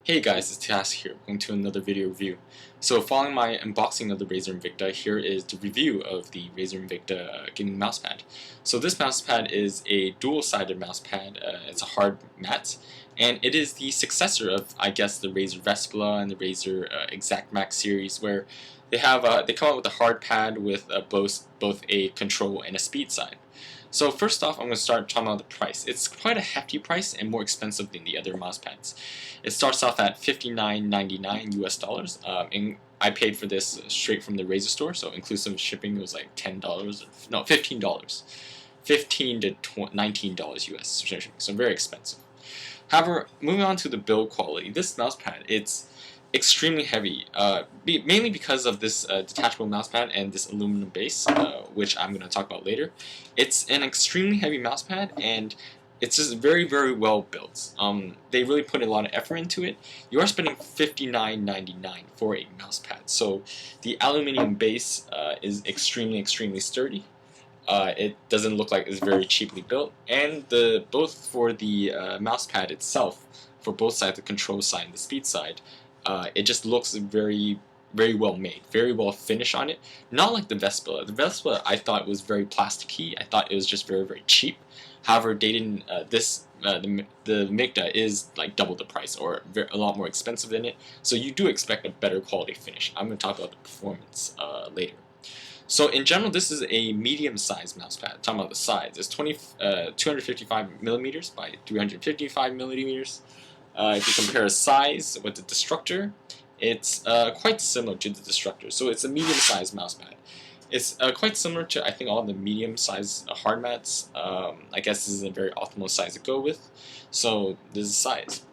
Hey guys, it's Task here, welcome to another video review. So following my unboxing of the Razer Invicta, here is the review of the Razer Invicta gaming mousepad. So this mousepad is a dual-sided mousepad, it's a hard matte, and it is the successor of, I guess, the Razer Vespla and the Razer Exact Max series, where they come out with a hard pad with both a control and a speed side. So first off, I'm going to start talking about the price. It's quite a hefty price and more expensive than the other mousepads. It starts off at $59.99 US. And I paid for this straight from the Razer store, so inclusive shipping it was like $10, no, $15, $15 to $19 US shipping, so very expensive. However, moving on to the build quality, this mousepad, it's extremely heavy, mainly because of this detachable mousepad and this aluminum base, which I'm going to talk about later. It's an extremely heavy mousepad, and it's just very, very well built. They really put a lot of effort into it. You are spending $59.99 for a mousepad, so the aluminum base is extremely, extremely sturdy. It doesn't look like it's very cheaply built, and both for the mousepad itself, for both sides, the control side and the speed side, it just looks very, very well made, very well finished on it. Not like the Vespa. The Vespa I thought was very plasticky. I thought it was just very, very cheap. However, they didn't. The Invicta is like double the price, or a lot more expensive than it. So you do expect a better quality finish. I'm going to talk about the performance later. So in general, this is a medium-sized mousepad. Talking about the size, it's 255 millimeters by 355 millimeters. If you compare size with the Destructor, it's quite similar to the Destructor. So it's a medium-sized mousepad. It's quite similar to, I think, all the medium-sized hard mats. I guess this is a very optimal size to go with. So this is size.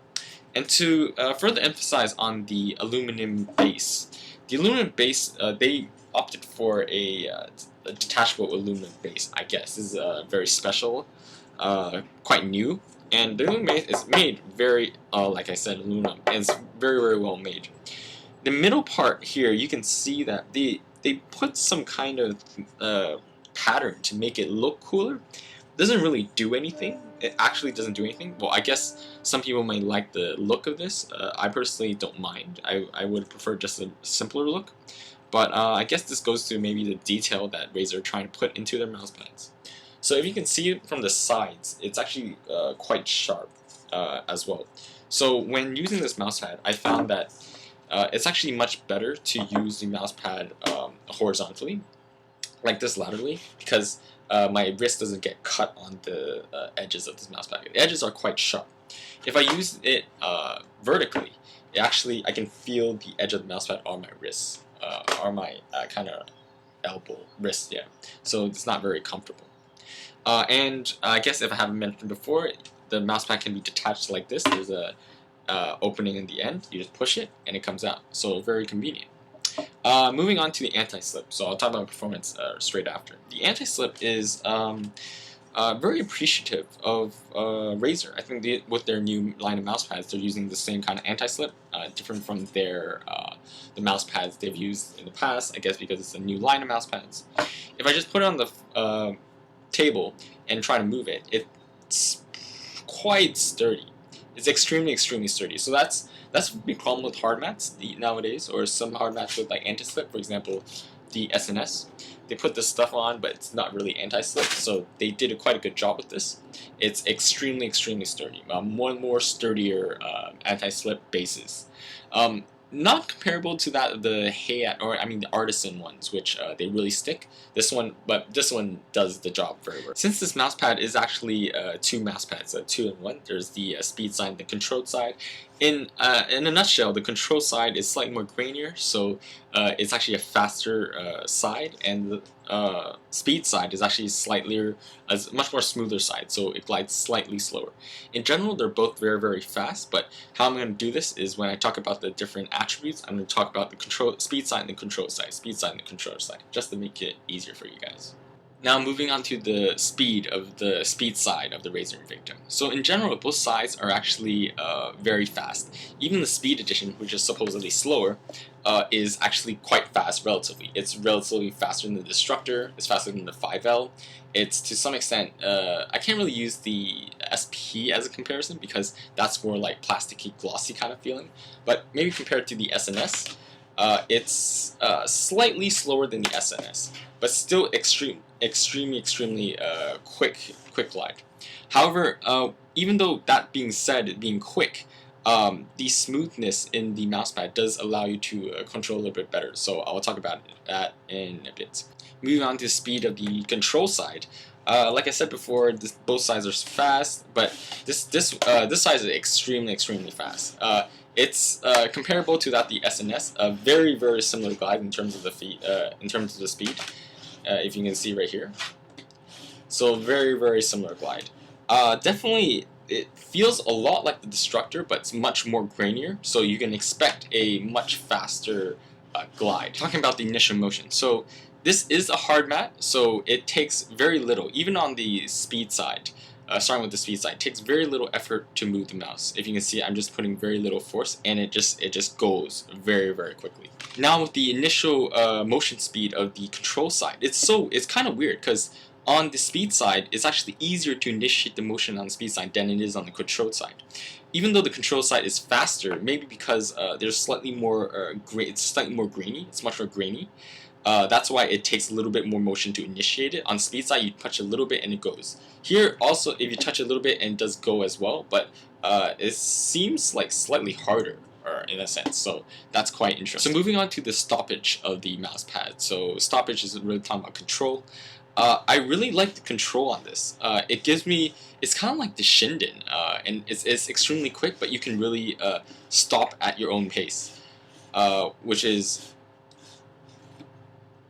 And to further emphasize on the aluminum base, they opted for a detachable aluminum base. I guess this is very special, quite new. And the aluminum base is made very, like I said, aluminum, and it's very, very well made. The middle part here, you can see that they put some kind of pattern to make it look cooler. It doesn't really do anything. It actually doesn't do anything. Well, I guess some people might like the look of this. I personally don't mind. I would prefer just a simpler look. But I guess this goes to maybe the detail that Razer are trying to put into their mousepads. So if you can see it from the sides, it's actually quite sharp as well. So when using this mousepad, I found that it's actually much better to use the mousepad horizontally, like this laterally, because my wrist doesn't get cut on the edges of this mousepad. The edges are quite sharp. If I use it vertically, I can feel the edge of the mousepad on my wrist, or my kind of elbow, wrist, yeah. So it's not very comfortable. And I guess if I haven't mentioned before, the mousepad can be detached like this. There's a opening in the end. You just push it and it comes out. So very convenient. Moving on to the anti-slip. So I'll talk about performance straight after. The anti-slip is very appreciative of Razer. I think with their new line of mousepads, they're using the same kind of anti-slip, different from the mousepads they've used in the past. I guess because it's a new line of mousepads. If I just put it on the table and try to move it, it's quite sturdy. It's extremely, extremely sturdy. So that's a big problem with hard mats nowadays, or some hard mats with like anti-slip. For example, the SNS. They put this stuff on, but it's not really anti-slip. So they did quite a good job with this. It's extremely, extremely sturdy. More and more sturdier anti-slip bases. Not comparable to that of the the Artisan ones, which they really stick. This one does the job very well. Since this mousepad is actually two mousepads, 2-in-1, there's the speed side and the control side. In a nutshell, the control side is slightly more grainier, so it's actually a faster side, and the speed side is actually a much more smoother side, so it glides slightly slower. In general, they're both very, very fast, but how I'm going to do this is when I talk about the different attributes, I'm going to talk about the speed side and the control side, speed side and the controller side, just to make it easier for you guys. Now moving on to the speed side of the Razer Invicta. So in general, both sides are actually very fast. Even the speed edition, which is supposedly slower, is actually quite fast relatively. It's relatively faster than the Destructor. It's faster than the 5L. It's to some extent, I can't really use the SP as a comparison because that's more like plasticky, glossy kind of feeling. But maybe compared to the SNS, it's slightly slower than the SNS, but still extremely quick glide. However, even though that being said, it being quick, the smoothness in the mousepad does allow you to control a little bit better. So I'll talk about that in a bit. Moving on to the speed of the control side. Like I said before, both sides are fast, but this side is extremely fast. It's comparable to that the SNS, a very similar glide in terms of the speed. If you can see right here, so very similar glide. Definitely, it feels a lot like the Destructor, but it's much more grainier. So you can expect a much faster glide. Talking about the initial motion, so this is a hard mat, so it takes very little, even on the speed side. Starting with the speed side, it takes very little effort to move the mouse. If you can see, I'm just putting very little force, and it just goes very quickly. Now with the initial motion speed of the control side, it's kind of weird because on the speed side, it's actually easier to initiate the motion on the speed side than it is on the control side. Even though the control side is faster, maybe because there's slightly more it's slightly more grainy. It's much more grainy. That's why it takes a little bit more motion to initiate it. On speed side, you touch a little bit and it goes. Here also, if you touch a little bit, and it does go as well, but it seems like slightly harder in a sense, so that's quite interesting. So moving on to the stoppage of the mouse pad. So stoppage is really talking about control. I really like the control on this. It gives me, it's kind of like the Shinden, and it's extremely quick, but you can really stop at your own pace, which is.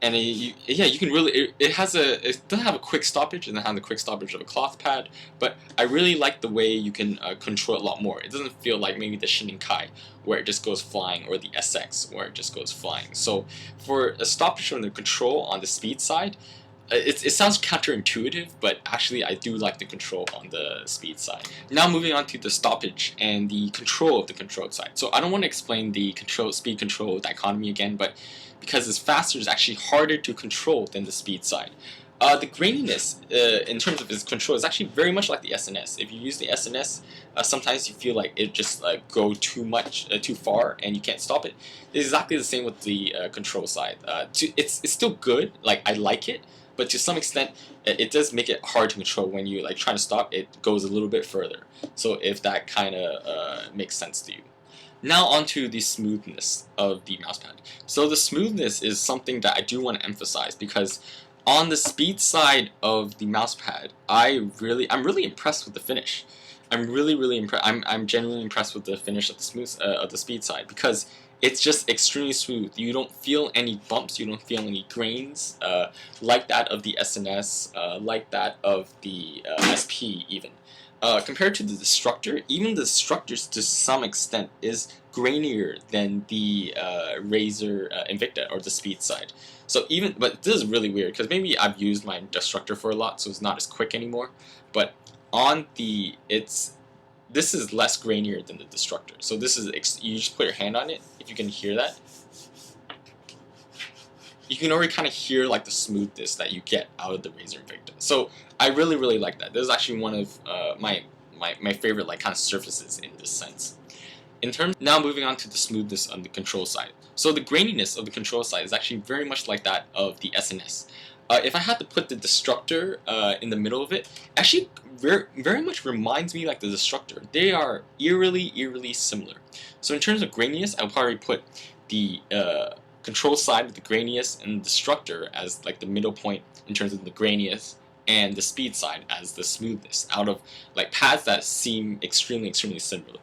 And you can really, it doesn't have a quick stoppage, and it has the quick stoppage of a cloth pad, but I really like the way you can control it a lot more. It doesn't feel like maybe the Shininkai, where it just goes flying, or the SX, where it just goes flying. So for a stoppage from the control on the speed side, it sounds counterintuitive, but actually I do like the control on the speed side. Now moving on to the stoppage and the control of the control side. So I don't want to explain the speed control dichotomy again, but because it's faster, it's actually harder to control than the speed side. The graininess, in terms of its control, is actually very much like the SNS. If you use the SNS, sometimes you feel like it just go too far, and you can't stop it. It's exactly the same with the control side. It's still good, like I like it, but to some extent, it does make it hard to control. When you trying to stop, it goes a little bit further. So if that kind of makes sense to you. Now onto the smoothness of the mousepad. So the smoothness is something that I do want to emphasize, because on the speed side of the mousepad, I'm really impressed with the finish. I'm really impressed. I'm genuinely impressed with the finish of the speed side, because it's just extremely smooth. You don't feel any bumps. You don't feel any grains like that of the SNS, like that of the SP even. Compared to the Destructor, even the Destructor to some extent is grainier than the Razer Invicta or the speed side. So but this is really weird, because maybe I've used my Destructor for a lot, so it's not as quick anymore. But on this is less grainier than the Destructor. So this is, you just put your hand on it, if you can hear that. You can already kind of hear the smoothness that you get out of the Razer Invicta. So I really like that. This is actually one of my favorite kind of surfaces in this sense. Now moving on to the smoothness on the control side. So the graininess of the control side is actually very much like that of the SNS. If I had to put the Destructor in the middle of it, actually very much reminds me like the Destructor. They are eerily similar. So in terms of graininess, I would probably put the control side with the grainiest and the Destructor as the middle point in terms of the grainiest, and the speed side as the smoothness, out of pads that seem extremely similar.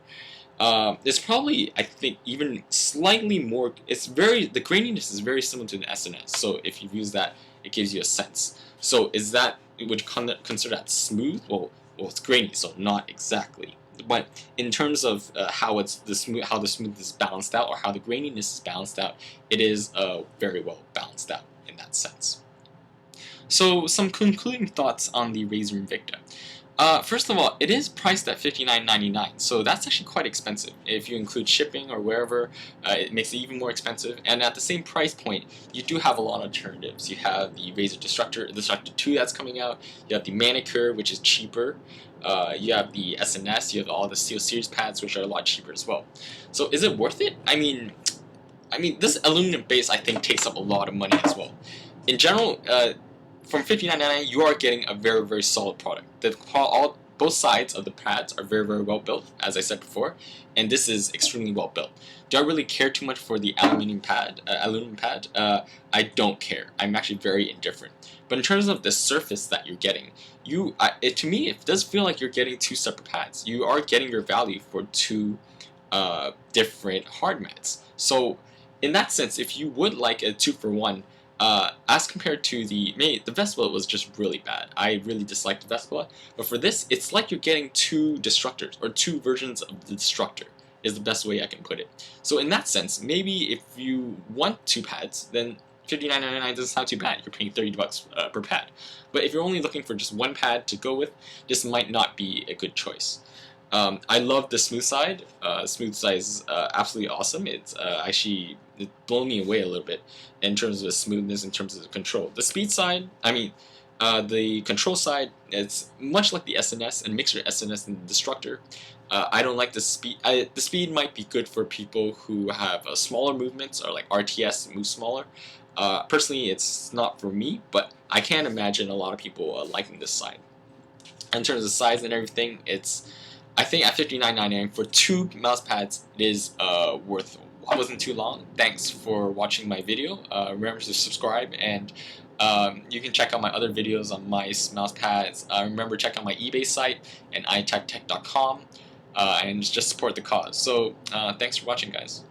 It's probably, I think, even slightly more. The graininess is very similar to the SNS. So if you use that, it gives you a sense. So would you consider that smooth? Well, it's grainy, so not exactly. But in terms of how the smoothness is balanced out, or how the graininess is balanced out, it is very well balanced out in that sense. So some concluding thoughts on the Razer Invicta. First of all, it is priced at $59.99, so that's actually quite expensive. If you include shipping or wherever, it makes it even more expensive. And at the same price point, you do have a lot of alternatives. You have the Razer Destructor, Destructor 2 that's coming out. You have the Manicure, which is cheaper. You have the SNS. You have all the Steel Series pads, which are a lot cheaper as well. So is it worth it? I mean, this aluminum base I think takes up a lot of money as well. In general, from $59.99, you are getting a very, very solid product. Both sides of the pads are very, very well built, as I said before, and this is extremely well built. Do I really care too much for the aluminum pad? I don't care. I'm actually very indifferent. But in terms of the surface that you're getting, to me, it does feel like you're getting two separate pads. You are getting your value for two different hard mats. So in that sense, if you would like a 2-for-1, as compared to the Vespa was just really bad. I really disliked the Vespa, but for this, it's like you're getting two Destructors, or two versions of the Destructor, is the best way I can put it. So in that sense, maybe if you want two pads, then $59.99 doesn't sound too bad. You're paying $30 per pad. But if you're only looking for just one pad to go with, this might not be a good choice. I love the smooth side. Smooth side is absolutely awesome. It's actually blown me away a little bit in terms of the smoothness, in terms of the control. The speed side, the control side, it's much like the SNS and mixture SNS and the Destructor. I don't like the speed. The speed might be good for people who have smaller movements or like RTS move smaller. Personally, it's not for me, but I can imagine a lot of people liking this side. In terms of size and everything, I think at $59.99 for two mouse pads, it is worth. It wasn't too long. Thanks for watching my video. Remember to subscribe, and you can check out my other videos on mice, mouse pads. Remember, check out my eBay site and iTechTech.com, and just support the cause. So thanks for watching, guys.